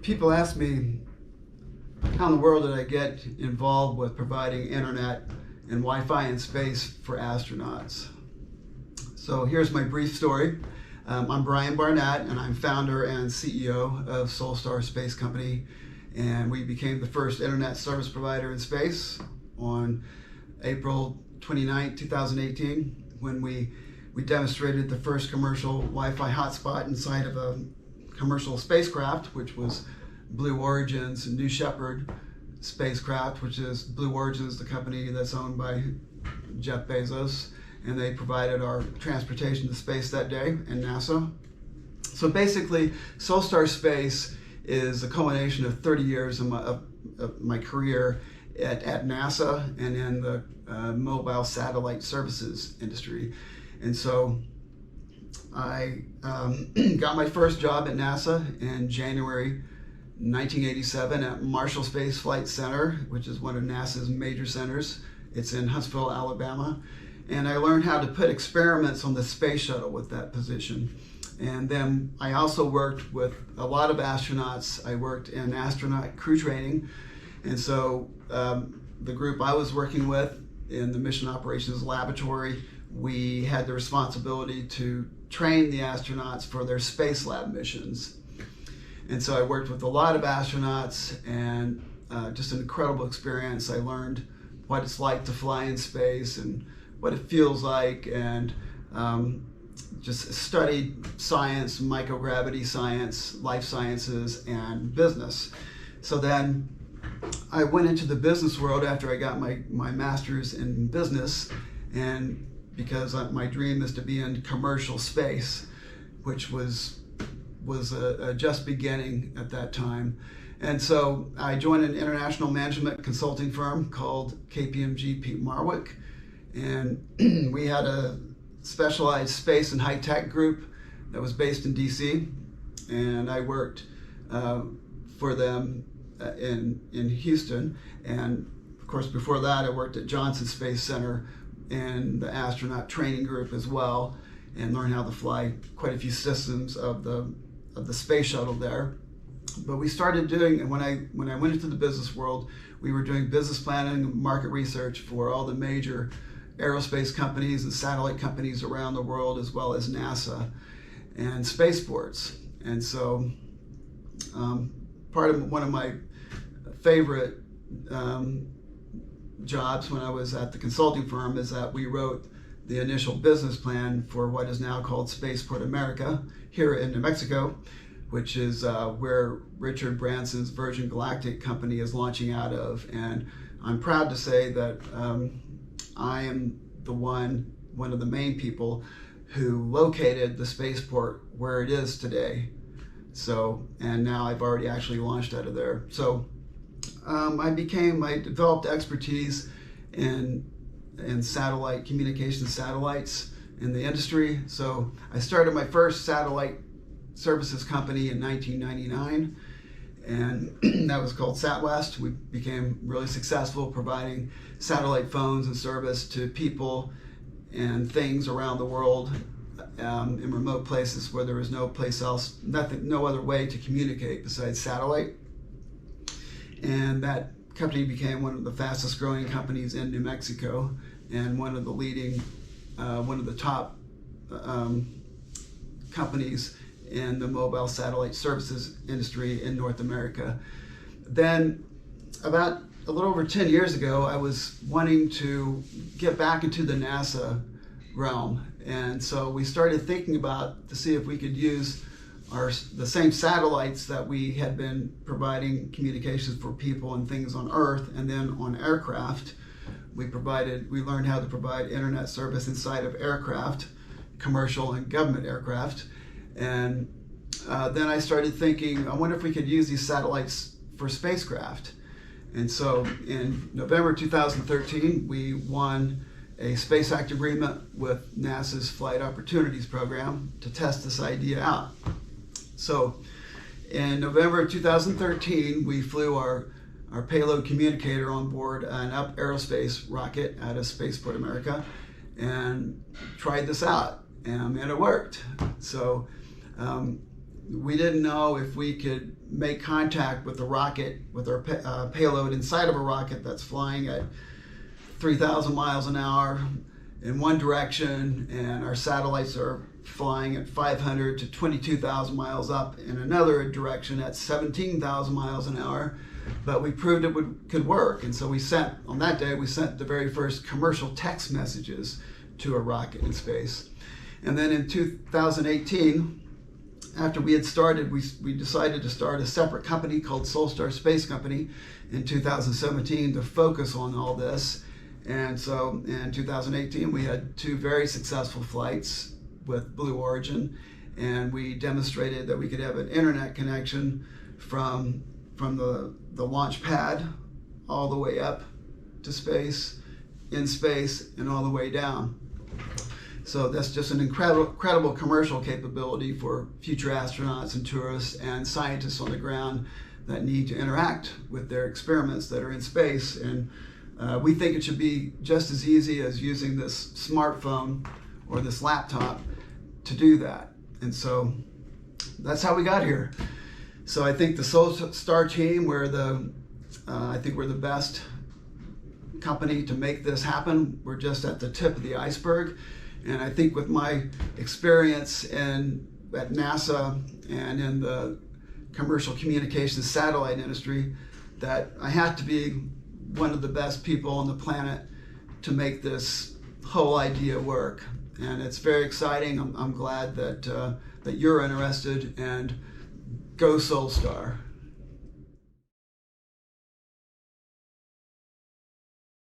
People ask me, how in the world did I get involved with providing internet and Wi-Fi in space for astronauts? So here's my brief story. I'm Brian Barnett, and I'm founder and CEO of Solstar Space Company, and we became the first internet service provider in space on April 29, 2018, when we demonstrated the first commercial Wi-Fi hotspot inside of a commercial spacecraft, which was Blue Origin's New Shepard spacecraft, which is Blue Origin's the company that's owned by Jeff Bezos, and they provided our transportation to space that day, and NASA. So basically, Solstar Space is a culmination of 30 years of my career at NASA and in the mobile satellite services industry. And so I got my first job at NASA in January 1987 at Marshall Space Flight Center, which is one of NASA's major centers. It's in Huntsville, Alabama. And I learned how to put experiments on the space shuttle with that position. And then I also worked with a lot of astronauts. I worked in astronaut crew training. And so the group I was working with in the Mission Operations Laboratory, we had the responsibility to train the astronauts for their space lab missions. And so I worked with a lot of astronauts, and just an incredible experience. I learned what it's like to fly in space and what it feels like, and just studied science, microgravity science, life sciences, and business. So then I went into the business world after I got my master's in business, and because my dream is to be in commercial space, which was a just beginning at that time. And so I joined an international management consulting firm called KPMG Pete Marwick, and we had a specialized space and high-tech group that was based in DC, and I worked for them in Houston. And of course, before that, I worked at Johnson Space Center in the astronaut training group as well, and learned how to fly quite a few systems of the space shuttle there. But we started doing, and when I went into the business world, we were doing business planning and market research for all the major aerospace companies and satellite companies around the world, as well as NASA and spaceports. And so one of my favorite jobs when I was at the consulting firm is that we wrote the initial business plan for what is now called Spaceport America here in New Mexico, which is where Richard Branson's Virgin Galactic company is launching out of. And I'm proud to say that I am one of the main people who located the spaceport where it is today. So, and now I've already actually launched out of there. So I developed expertise in satellite communication satellites in the industry. So I started my first satellite services company in 1999, and that was called SatWest. We became really successful providing satellite phones and service to people and things around the world in remote places where there was no other way to communicate besides satellite. And that company became one of the fastest growing companies in New Mexico, and one of the top companies in the mobile satellite services industry in North America. Then about a little over 10 years ago, I was wanting to get back into the NASA realm. And so we started thinking to see if we could use the same satellites that we had been providing communications for people and things on Earth, and then on aircraft. We learned how to provide internet service inside of aircraft, commercial and government aircraft. And then I started thinking, I wonder if we could use these satellites for spacecraft. And so in November 2013, we won a Space Act agreement with NASA's Flight Opportunities Program to test this idea out. So in November 2013, we flew our payload communicator on board an Up Aerospace rocket out of Spaceport America and tried this out, and it worked. So we didn't know if we could make contact with the rocket, with our payload inside of a rocket that's flying at 3,000 miles an hour in one direction, and our satellites are flying at 500 to 22,000 miles up in another direction at 17,000 miles an hour. But we proved it could work, and so on that day we sent the very first commercial text messages to a rocket in space. And then in 2018, after we had started, we decided to start a separate company called Solstar Space Company in 2017 to focus on all this. And so in 2018, we had 2 very successful flights with Blue Origin, and we demonstrated that we could have an internet connection from the launch pad all the way up to space, in space, and all the way down. So that's just an incredible commercial capability for future astronauts and tourists and scientists on the ground that need to interact with their experiments that are in space. And we think it should be just as easy as using this smartphone or this laptop to do that. And so that's how we got here. So I think the Solstar team, I think we're the best company to make this happen. We're just at the tip of the iceberg. And I think with my experience at NASA and in the commercial communications satellite industry, that I have to be one of the best people on the planet to make this whole idea work. And it's very exciting. I'm glad that you're interested, and go Solstar.